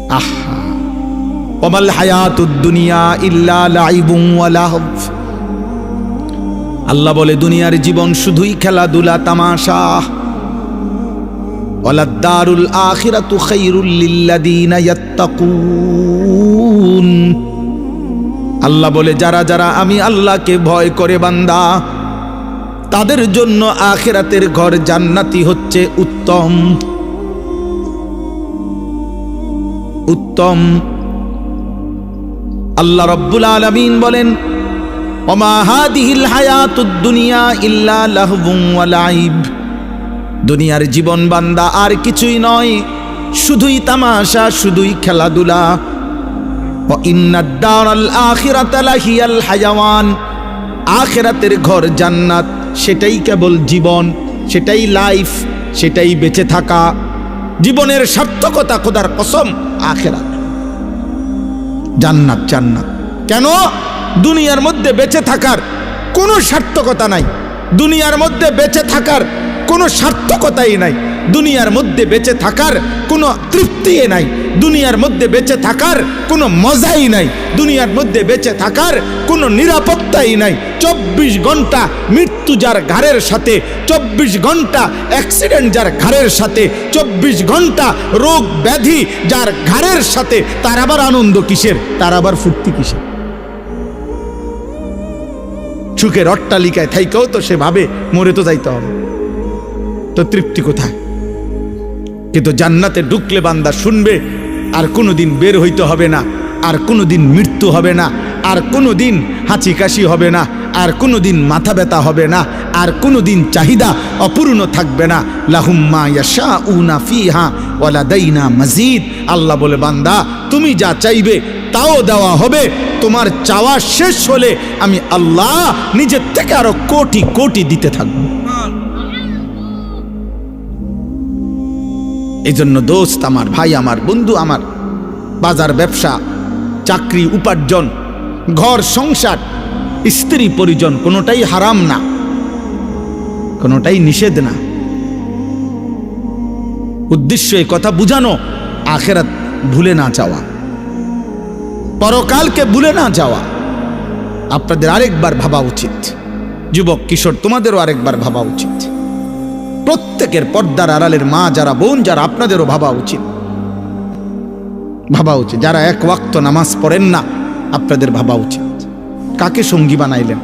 আহা, ওয়ামাল হায়াতুদ দুনিয়া ইল্লা লাইবুন ওয়া লাহব। আল্লাহ বলে দুনিয়ার জীবন শুধুই খেলাধুলা তামাশা। ওয়ালাদ দারুল আখিরাতু খায়রুল লিল্লাযিনা ইয়াত্তাকুন। আল্লাহ বলে যারা যারা আমি আল্লাহকে ভয় করে বান্দা, তাদের জন্য আখিরাতের ঘর জান্নাতি হচ্ছে উত্তম উত্তম। আল্লাহ রাব্বুল আলামিন বলেন, ওমা হাদিহিল হায়াতুদ দুনিয়া ইল্লা লাহবুন ওয়া লাইব। দুনিয়ার জীবন বান্দা আর কিছুই নয়, শুধুই তামাশা, শুধুই খেলাধুলা। ওয়া ইন্নাদ দারাল আখিরাতা লাহিয়াল হায়াওয়ান। আখিরাতের ঘর জান্নাত, সেটাই কেবল জীবন, সেটাই লাইফ, সেটাই বেঁচে থাকা। জীবনের সার্থকতা, খোদার কসম, আখিরাত, জান্নাত। জান্নাত কেন? দুনিয়ার মধ্যে বেঁচে থাকার কোনো সার্থকতা নাই, দুনিয়ার মধ্যে বেঁচে থাকার কোনো সার্থকতাই নাই, দুনিয়ার মধ্যে বেঁচে থাকার কোনো তৃপ্তি নাই, দুনিয়ার মধ্যে বেঁচে থাকার কোনো মজাই নাই, দুনিয়ার মধ্যে বেঁচে থাকার কোনো নিরাপত্তাই নাই। 24 ঘন্টা মৃত্যু যার ঘাড়ের সাথে, 24 ঘন্টা অ্যাক্সিডেন্ট যার ঘাড়ের সাথে, 24 ঘন্টা রোগ ব্যাধি যার ঘাড়ের সাথে, তার আবার আনন্দ কিসের? তার আবার ফুর্তি কিসের? সুখের অট্টালিকায় থাইকেও তো সে ভাবে মরে তো যাইতে হবে, তো তৃপ্তি কোথায়? কিন্তু জান্নাতে ঢুকলে বান্দা শুনবে আর কোনোদিন বের হইতে হবে না, আর কোনোদিন মৃত্যু হবে না, আর কোনোদিন হাঁচি কাশি হবে না, আর কোনোদিন মাথা ব্যথা হবে না, আর কোনোদিন চাহিদা অপূর্ণ থাকবে না। লাহুম মা ইয়াশাউনা ফিহা ওয়া লাদাইনা মাজিদ। আল্লাহ বলে, বান্দা তুমি যা চাইবে তাও দেওয়া হবে। তোমার চাওয়া শেষ হলে আমি আল্লাহ নিজের থেকে আরো কোটি কোটি দিতে থাকবো। এই জন্য দোস্ত আমার, ভাই আমার, বন্ধু আমার, বাজার ব্যবসা, চাকরি, উপার্জন, ঘর সংসার, স্ত্রী পরিজন, কোনোটাই হারাম না, কোনোটাই নিষেধ না। উদ্দেশ্য এই কথা বুঝানো, আখিরাত ভুলে না যাওয়া, পরকালকে ভুলে না যাওয়া। আপনাদের আরেকবার ভাবা উচিত, যুবক কিশোর, তোমাদেরও আরেকবার ভাবা উচিত। প্রত্যেকের পর্দার আড়ালের মা যারা, বোন যারা, আপনাদেরও ভাবা উচিত, ভাবা উচিত। যারা এক ওয়াক্ত নামাজ পড়েন না, আপনাদের ভাবা উচিত কাকে সঙ্গী বানাইলেন,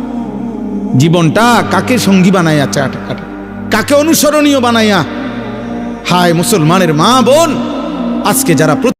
জীবনটা কাকে সঙ্গী বানাইয়া, কাকে অনুসরণীয় বানাইয়া। হায় মুসলমানের মা বোন, আজকে যারা